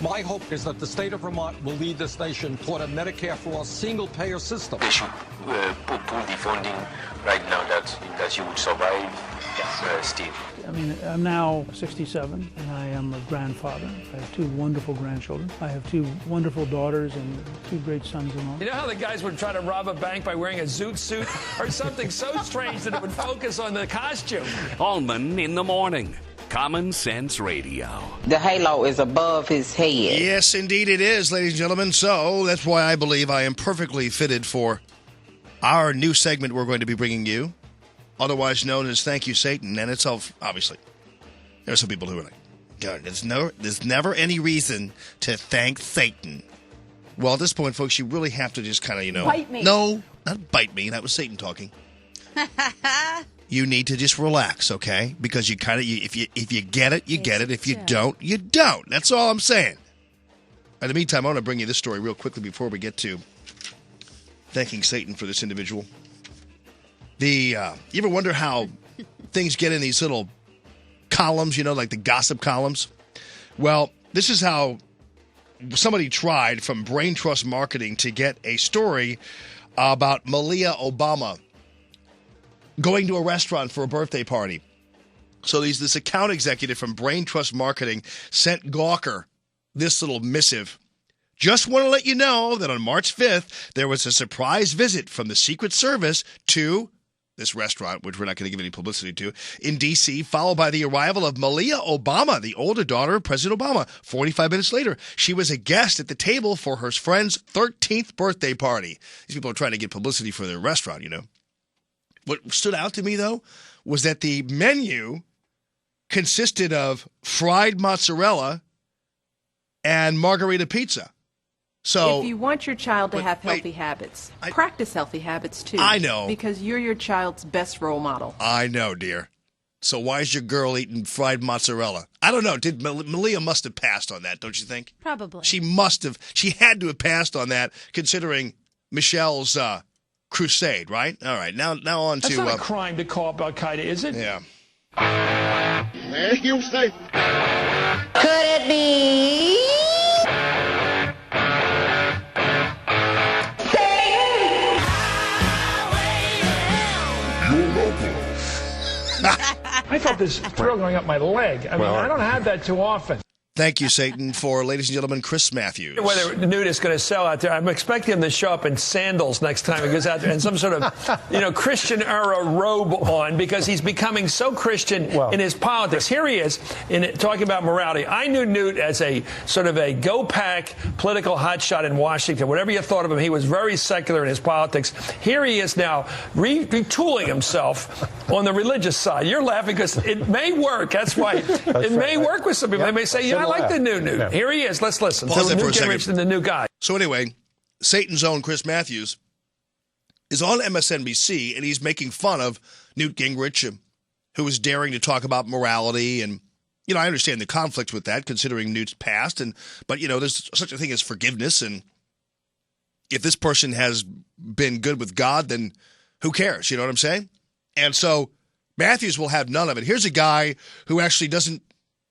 My hope is that the state of Vermont will lead this nation toward a Medicare for all single-payer system. They should pull the funding right now that you would survive, Steve. I mean, I'm now 67, and I am a grandfather. I have 2 wonderful grandchildren. I have 2 wonderful daughters and 2 great sons-in-law. You know how the guys would try to rob a bank by wearing a zoot suit or something so strange that it would focus on the costume? Allman in the morning. Common Sense Radio. The halo is above his head. Yes, indeed it is, ladies and gentlemen. So that's why I believe I am perfectly fitted for our new segment we're going to be bringing you, otherwise known as Thank You, Satan. And it's obviously, there are some people who are like, darn, there's never any reason to thank Satan. Well, at this point, folks, you really have to just kind of, Bite me. No, not bite me. That was Satan talking. You need to just relax, okay? Because you kind of, if you get it, you get it. If you don't, you don't. That's all I'm saying. In the meantime, I want to bring you this story real quickly before we get to thanking Satan for this individual. You ever wonder how things get in these little columns, like the gossip columns? Well, this is how somebody tried from Brain Trust Marketing to get a story about Malia Obama going to a restaurant for a birthday party. So this account executive from Brain Trust Marketing sent Gawker this little missive. Just want to let you know that on March 5th, there was a surprise visit from the Secret Service to this restaurant, which we're not going to give any publicity to, in D.C., followed by the arrival of Malia Obama, the older daughter of President Obama. 45 minutes later, she was a guest at the table for her friend's 13th birthday party. These people are trying to get publicity for their restaurant, What stood out to me, though, was that the menu consisted of fried mozzarella and margarita pizza. So, if you want your child to have healthy habits, practice healthy habits, too. I know. Because you're your child's best role model. I know, dear. So why is your girl eating fried mozzarella? I don't know. Malia must have passed on that, don't you think? Probably. She must have. She had to have passed on that, considering Michelle's crusade, right? All right, now on to... That's not a crime to call up Al-Qaeda, is it? Yeah. Could it be? I felt this thrill going up my leg. I mean, I don't have that too often. Thank you, Satan, for, ladies and gentlemen, Chris Matthews. Whether Newt is going to sell out there, I'm expecting him to show up in sandals next time he goes out there and some sort of, Christian-era robe on because he's becoming so Christian in his politics. Here he is talking about morality. I knew Newt as a sort of a go-pack political hotshot in Washington. Whatever you thought of him, he was very secular in his politics. Here he is now retooling himself on the religious side. You're laughing because it may work. That's why it may work with some people. They may say, I like the new Newt. Yeah. Here he is. Let's listen. Pause that for a second. The new guy. So anyway, Satan's own Chris Matthews is on MSNBC, and he's making fun of Newt Gingrich, who was daring to talk about morality. And, I understand the conflict with that, considering Newt's past. But, there's such a thing as forgiveness. And if this person has been good with God, then who cares? You know what I'm saying? And so Matthews will have none of it. Here's a guy who actually doesn't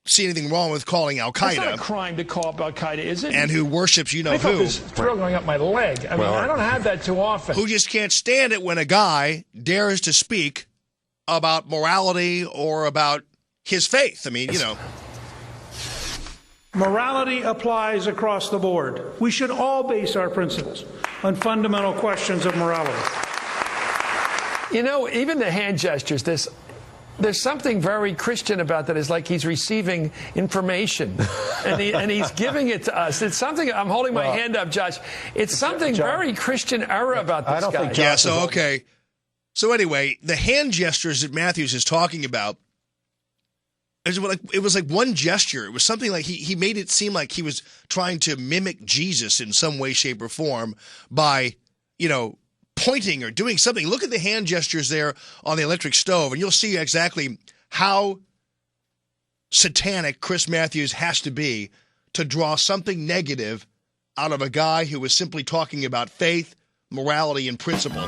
see anything wrong with calling Al-Qaeda. That's not a crime to call up Al-Qaeda, is it? And who worships I felt this thrill going up my leg. I mean, I don't have that too often. Who just can't stand it when a guy dares to speak about morality or about his faith. I mean, Morality applies across the board. We should all base our principles on fundamental questions of morality. Even the hand gestures, there's something very Christian about that. It's like he's receiving information, and he's giving it to us. It's something. I'm holding my hand up, Josh. It's something very Christian era about this guy. Yeah. So okay. So anyway, the hand gestures that Matthews is talking about. It was like one gesture. It was something like he made it seem like he was trying to mimic Jesus in some way, shape, or form by pointing or doing something. Look at the hand gestures there on the electric stove, and you'll see exactly how satanic Chris Matthews has to be to draw something negative out of a guy who was simply talking about faith, morality, and principle.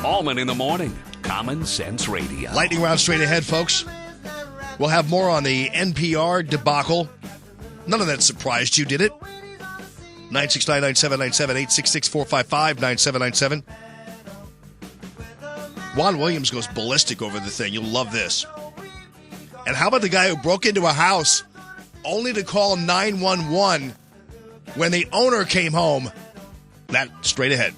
Allman in the morning. Common Sense Radio. Lightning round straight ahead, folks. We'll have more on the NPR debacle. None of that surprised you, did it? 969-9797, 866-455-9797. Juan Williams goes ballistic over the thing. You'll love this. And how about the guy who broke into a house only to call 911 when the owner came home? That straight ahead.